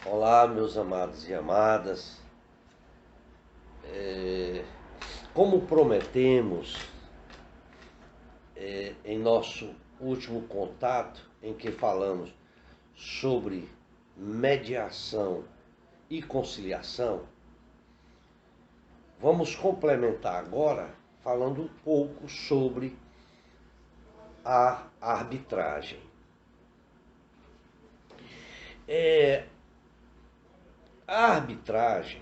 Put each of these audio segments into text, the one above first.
Olá, meus amados e amadas. Como prometemos em nosso último contato, em que falamos sobre mediação e conciliação, vamos complementar agora falando um pouco sobre a arbitragem. A arbitragem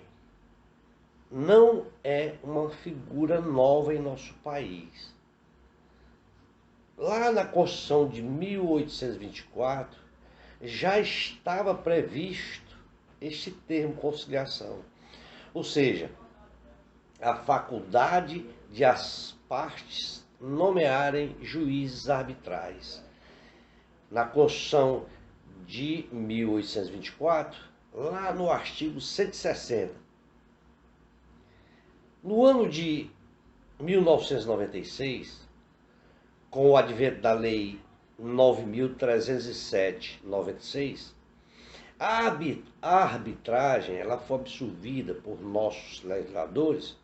não é uma figura nova em nosso país. Lá na Constituição de 1824 já estava previsto este termo conciliação, ou seja, a faculdade de as partes nomearem juízes arbitrais. Na Constituição de 1824, lá no artigo 160. No ano de 1996, com o advento da Lei 9.307/96, a arbitragem ela foi absorvida por nossos legisladores,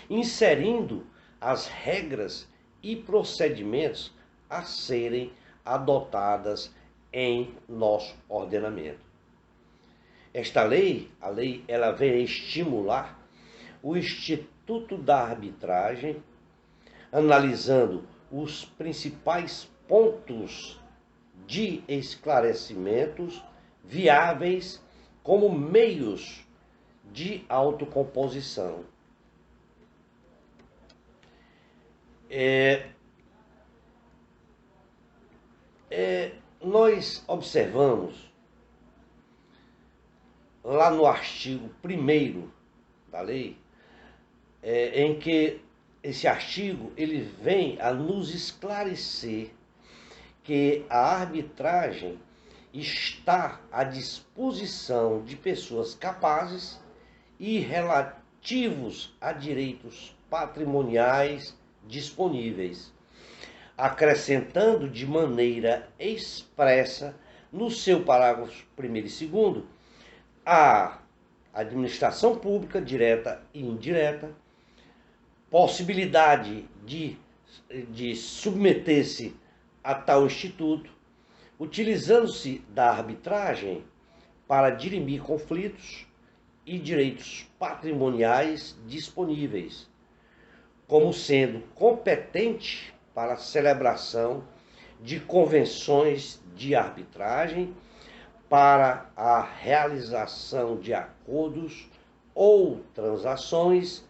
inserindo as regras e procedimentos a serem adotadas em nosso ordenamento. Esta lei, ela vem estimular o Instituto da Arbitragem, analisando os principais pontos de esclarecimentos viáveis como meios de autocomposição. Nós observamos lá no artigo 1º da lei, em que esse artigo ele vem a nos esclarecer que a arbitragem está à disposição de pessoas capazes e relativos a direitos patrimoniais disponíveis, acrescentando de maneira expressa no seu parágrafo 1º e 2º a administração pública direta e indireta, possibilidade de submeter-se a tal instituto, utilizando-se da arbitragem para dirimir conflitos e direitos patrimoniais disponíveis, como sendo competente para a celebração de convenções de arbitragem, para a realização de acordos ou transações.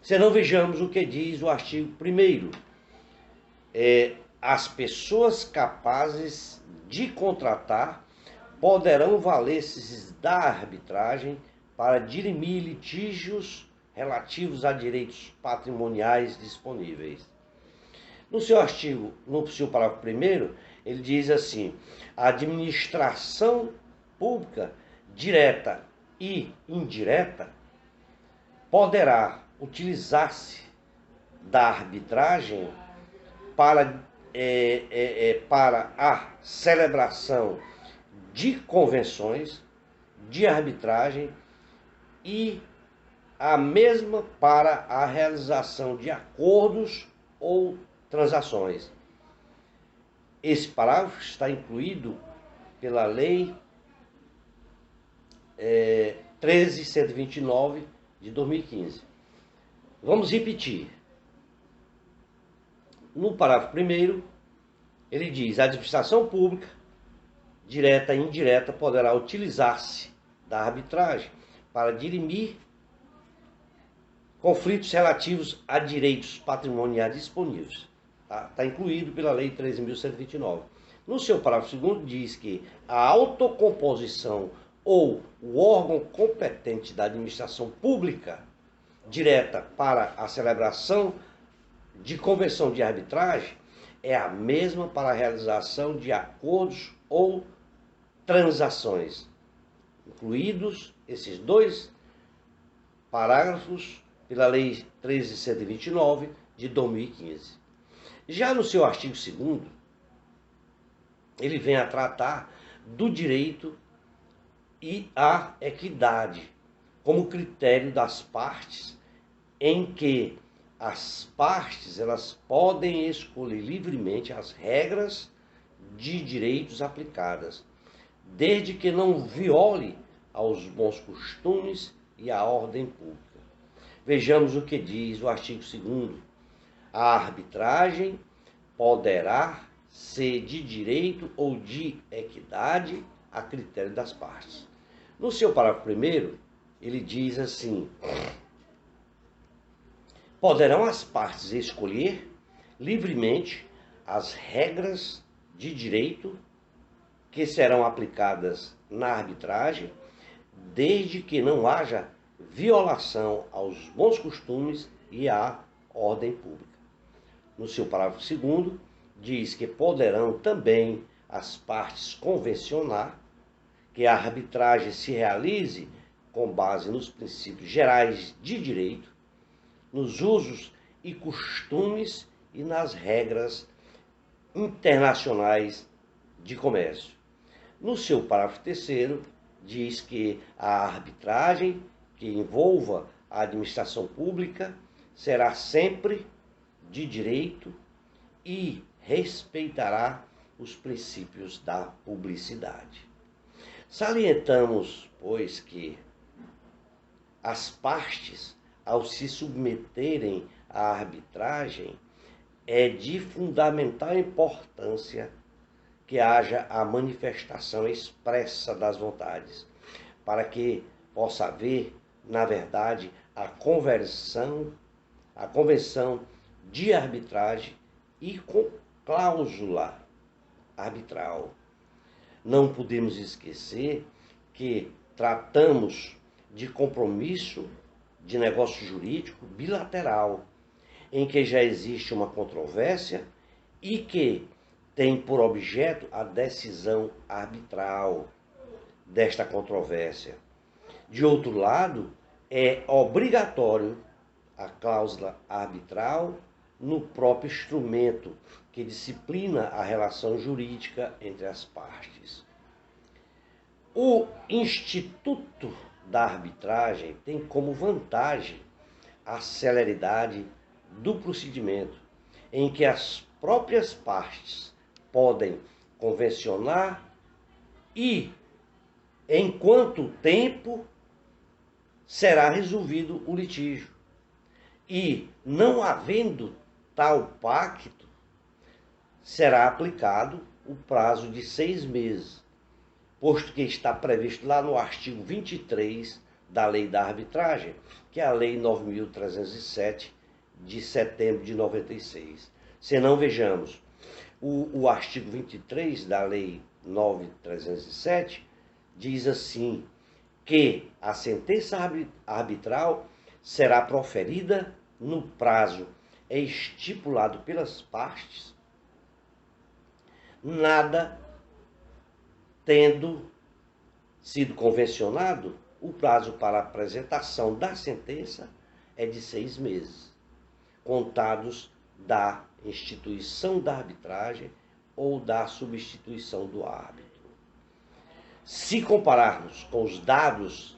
Se não vejamos o que diz o artigo 1º. As pessoas capazes de contratar poderão valer-se da arbitragem para dirimir litígios relativos a direitos patrimoniais disponíveis. No seu parágrafo 1º, ele diz assim: a administração pública direta e indireta poderá utilizar-se da arbitragem para a celebração de convenções de arbitragem e a mesma para a realização de acordos ou transações. Esse parágrafo está incluído pela Lei 13.129 de 2015. Vamos repetir. No parágrafo 1º, ele diz: a administração pública, direta e indireta, poderá utilizar-se da arbitragem para dirimir conflitos relativos a direitos patrimoniais disponíveis. Está incluído pela Lei 13.129. No seu parágrafo 2º diz que a autocomposição ou o órgão competente da administração pública direta para a celebração de convenção de arbitragem é a mesma para a realização de acordos ou transações, incluídos esses dois parágrafos pela Lei 13.129 de 2015. Já no seu artigo 2º, ele vem a tratar do direito e a equidade como critério das partes, em que as partes elas podem escolher livremente as regras de direitos aplicadas, desde que não viole aos bons costumes e à ordem pública. Vejamos o que diz o artigo 2º. A arbitragem poderá ser de direito ou de equidade a critério das partes. No seu parágrafo 1º, ele diz assim: poderão as partes escolher livremente as regras de direito que serão aplicadas na arbitragem, desde que não haja violação aos bons costumes e à ordem pública. No seu parágrafo 2º, diz que poderão também as partes convencionar que a arbitragem se realize com base nos princípios gerais de direito, nos usos e costumes e nas regras internacionais de comércio. No seu parágrafo 3º, diz que a arbitragem que envolva a administração pública será sempre de direito e respeitará os princípios da publicidade. Salientamos, pois, que as partes, ao se submeterem à arbitragem, é de fundamental importância que haja a manifestação expressa das vontades, para que possa haver, na verdade, a convenção de arbitragem e com cláusula arbitral. Não podemos esquecer que tratamos de compromisso de negócio jurídico bilateral, em que já existe uma controvérsia e que tem por objeto a decisão arbitral desta controvérsia. De outro lado, é obrigatório a cláusula arbitral no próprio instrumento que disciplina a relação jurídica entre as partes. O Instituto da Arbitragem tem como vantagem a celeridade do procedimento, em que as próprias partes podem convencionar e, em quanto tempo, será resolvido o litígio. E, não havendo tal pacto, será aplicado o prazo de 6 meses, posto que está previsto lá no artigo 23 da Lei da Arbitragem, que é a Lei 9.307, de setembro de 96. Se não, vejamos, o artigo 23 da Lei 9.307 diz assim, que a sentença arbitral será proferida no prazo estipulado pelas partes, nada tendo sido convencionado, o prazo para a apresentação da sentença é de 6 meses, contados da instituição da arbitragem ou da substituição do árbitro. Se compararmos com os dados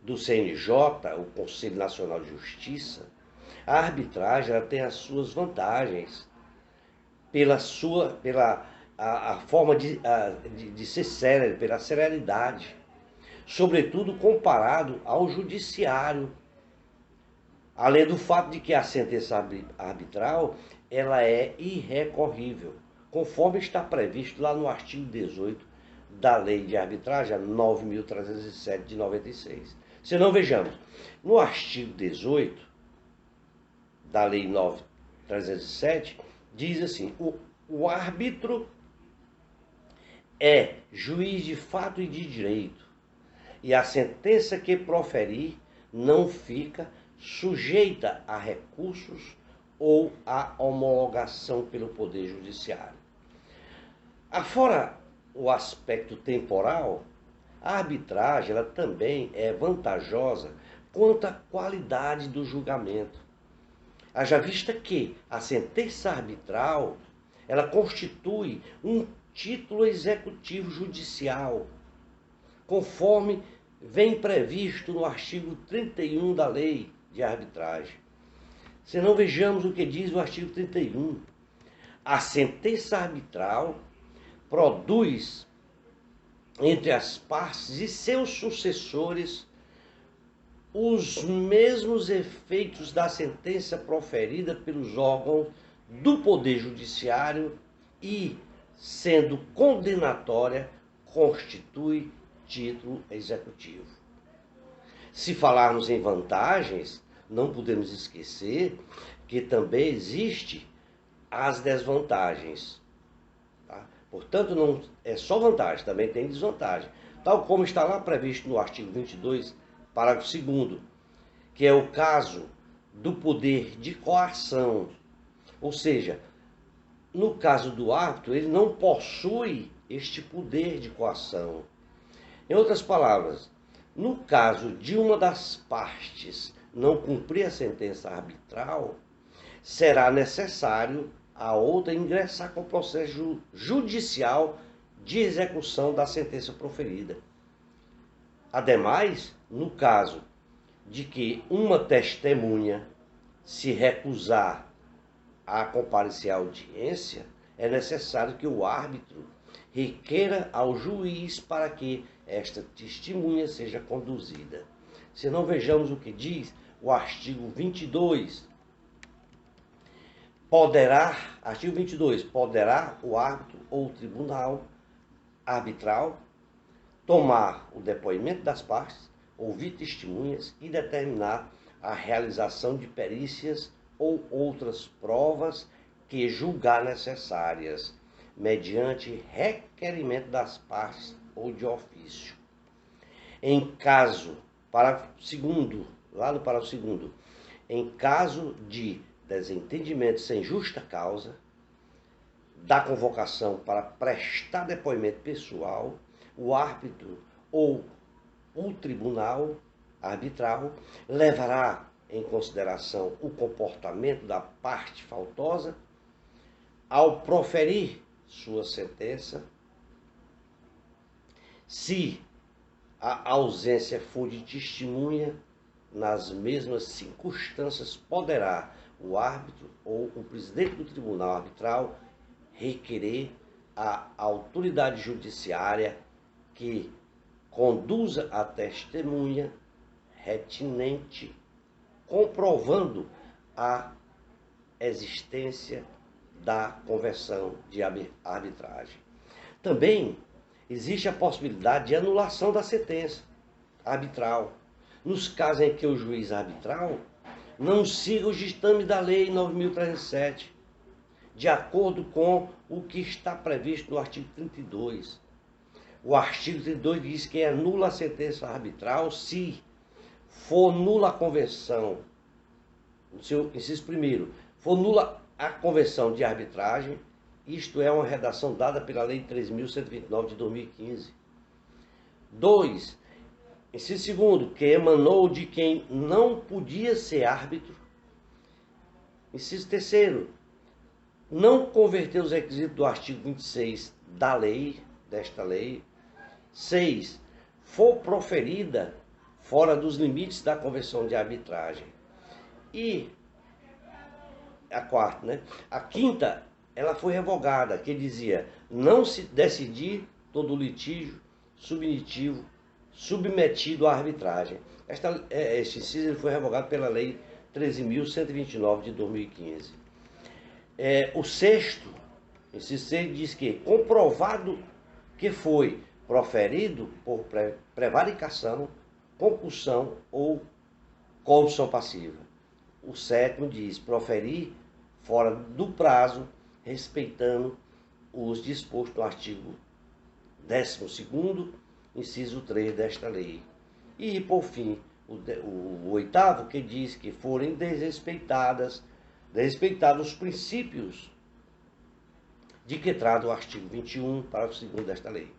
do CNJ, o Conselho Nacional de Justiça, a arbitragem ela tem as suas vantagens pela a forma de ser célere, pela celeridade, sobretudo comparado ao judiciário, além do fato de que a sentença arbitral ela é irrecorrível, conforme está previsto lá no artigo 18 da Lei de Arbitragem, 9.307 de 96. Se não, vejamos, no artigo 18 da Lei 9.307, diz assim, o árbitro é juiz de fato e de direito, e a sentença que proferir não fica sujeita a recursos ou a homologação pelo Poder Judiciário. Afora o aspecto temporal, a arbitragem ela também é vantajosa quanto à qualidade do julgamento. Haja vista que a sentença arbitral ela constitui um título executivo judicial, conforme vem previsto no artigo 31 da Lei de Arbitragem. Se não, vejamos o que diz o artigo 31. A sentença arbitral produz entre as partes e seus sucessores os mesmos efeitos da sentença proferida pelos órgãos do Poder Judiciário e, sendo condenatória, constitui título executivo. Se falarmos em vantagens, não podemos esquecer que também existe as desvantagens. Tá? Portanto, não é só vantagem, também tem desvantagem. Tal como está lá previsto no artigo 22, parágrafo 2º, que é o caso do poder de coação. Ou seja, no caso do árbitro, ele não possui este poder de coação. Em outras palavras, no caso de uma das partes não cumprir a sentença arbitral, será necessário a outra ingressar com o processo judicial de execução da sentença proferida. Ademais, no caso de que uma testemunha se recusar a comparecer à audiência, é necessário que o árbitro requeira ao juiz para que esta testemunha seja conduzida. Se não, vejamos o que diz o artigo 22. Artigo 22, poderá o árbitro ou o tribunal arbitral tomar o depoimento das partes, ouvir testemunhas e determinar a realização de perícias ou outras provas que julgar necessárias, mediante requerimento das partes ou de ofício. Em caso, lá no parágrafo 2º, em caso de desentendimento sem justa causa, da convocação para prestar depoimento pessoal, o árbitro ou o tribunal arbitral levará em consideração o comportamento da parte faltosa ao proferir sua sentença. Se a ausência for de testemunha, nas mesmas circunstâncias, poderá o árbitro ou o presidente do tribunal arbitral requerer à autoridade judiciária que conduza a testemunha retinente, comprovando a existência da conversão de arbitragem. Também existe a possibilidade de anulação da sentença arbitral, nos casos em que o juiz arbitral não siga os ditames da Lei 9.307, de acordo com o que está previsto no artigo 32. O artigo 32 diz que é nula a sentença arbitral se for nula a convenção, no seu inciso 1º, for nula a convenção de arbitragem, isto é uma redação dada pela Lei 3.129 de 2015. 2. Inciso 2º, que emanou de quem não podia ser árbitro. Inciso 3º, não converter os requisitos do artigo 26 desta lei. 6. For proferida fora dos limites da convenção de arbitragem. E a quarta, né? A quinta, ela foi revogada, que dizia não se decidir todo litígio submetido à arbitragem. Este inciso foi revogado pela Lei 13.129 de 2015. O sexto, inciso 6, diz que comprovado que foi proferido por prevaricação, compulsão ou corrupção passiva. O sétimo diz proferir fora do prazo, respeitando os dispostos no artigo 12º, inciso 3 desta lei. E, por fim, o oitavo, que diz que forem desrespeitados os princípios de que trata o artigo 21, parágrafo 2º desta lei.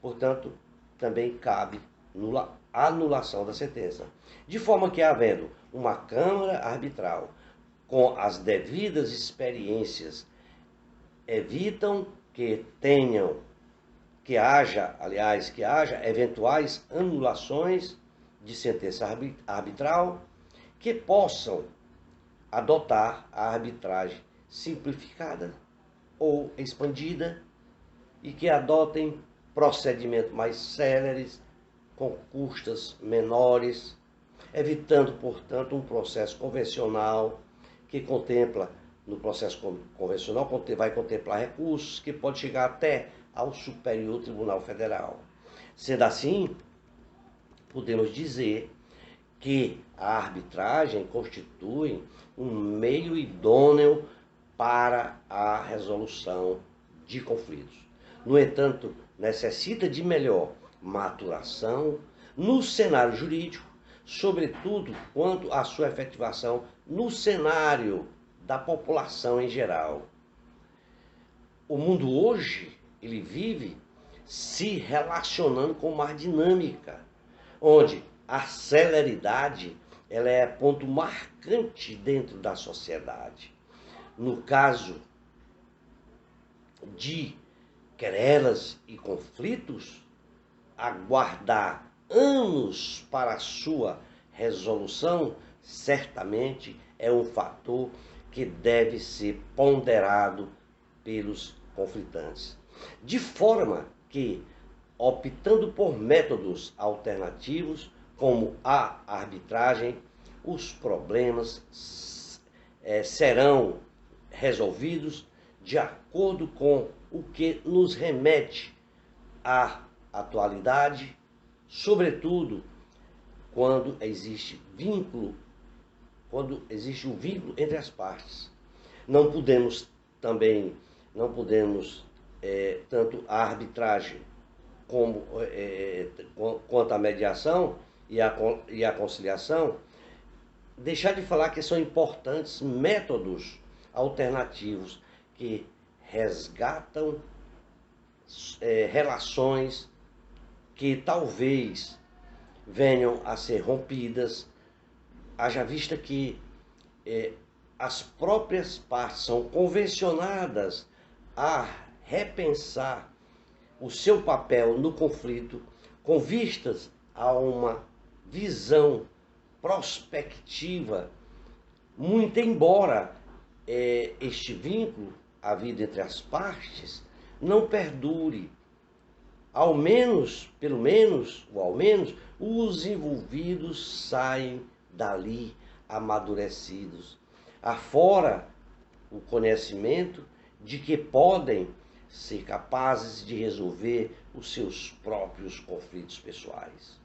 Portanto, também cabe anulação da sentença. De forma que, havendo uma Câmara Arbitral com as devidas experiências, evitam que tenham que haja eventuais anulações de sentença arbitral que possam adotar a arbitragem simplificada ou expandida e que adotem procedimentos mais céleres, com custas menores, evitando, portanto, um processo convencional que contempla, no processo convencional, vai contemplar recursos que pode chegar até ao Superior Tribunal Federal. Sendo assim, podemos dizer que a arbitragem constitui um meio idôneo para a resolução de conflitos. No entanto, necessita de melhor maturação no cenário jurídico, sobretudo quanto à sua efetivação no cenário da população em geral. O mundo hoje, ele vive se relacionando com uma dinâmica, onde a celeridade ela é ponto marcante dentro da sociedade. No caso de querelas e conflitos, aguardar anos para a sua resolução certamente é um fator que deve ser ponderado pelos conflitantes. De forma que, optando por métodos alternativos, como a arbitragem, os problemas serão resolvidos de acordo com o que nos remete à atualidade, sobretudo quando existe um vínculo entre as partes. Não podemos tanto a arbitragem quanto a mediação e a conciliação, deixar de falar que são importantes métodos alternativos que resgatam relações que talvez venham a ser rompidas, haja vista que as próprias partes são convencionadas a repensar o seu papel no conflito com vistas a uma visão prospectiva, muito embora este vínculo, a vida entre as partes, não perdure. Pelo menos, os envolvidos saem dali amadurecidos, afora o conhecimento de que podem ser capazes de resolver os seus próprios conflitos pessoais.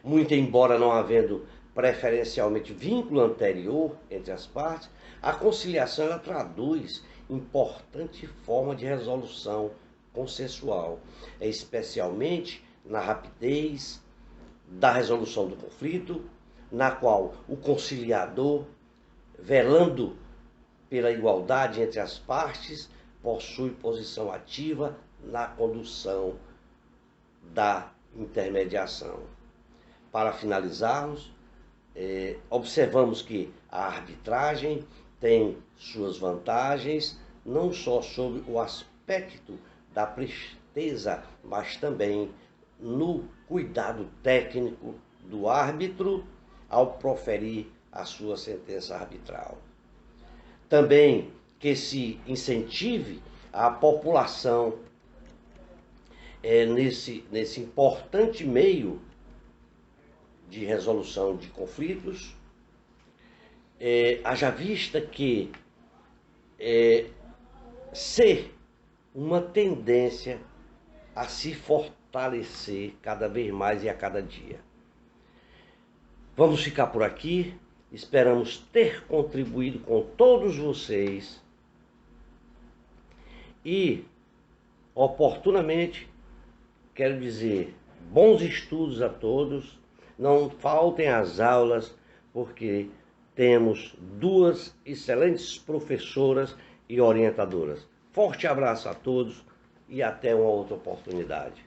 Muito embora não havendo preferencialmente vínculo anterior entre as partes, a conciliação ela traduz importante forma de resolução consensual, especialmente na rapidez da resolução do conflito, na qual o conciliador, velando pela igualdade entre as partes, possui posição ativa na condução da intermediação. Para finalizarmos, observamos que a arbitragem tem suas vantagens, não só sobre o aspecto da presteza, mas também no cuidado técnico do árbitro ao proferir a sua sentença arbitral. Também que se incentive a população nesse importante meio de resolução de conflitos, haja vista que ser uma tendência a se fortalecer cada vez mais e a cada dia. Vamos ficar por aqui. Esperamos ter contribuído com todos vocês e, oportunamente, quero dizer bons estudos a todos. Não faltem as aulas, porque temos duas excelentes professoras e orientadoras. Forte abraço a todos e até uma outra oportunidade.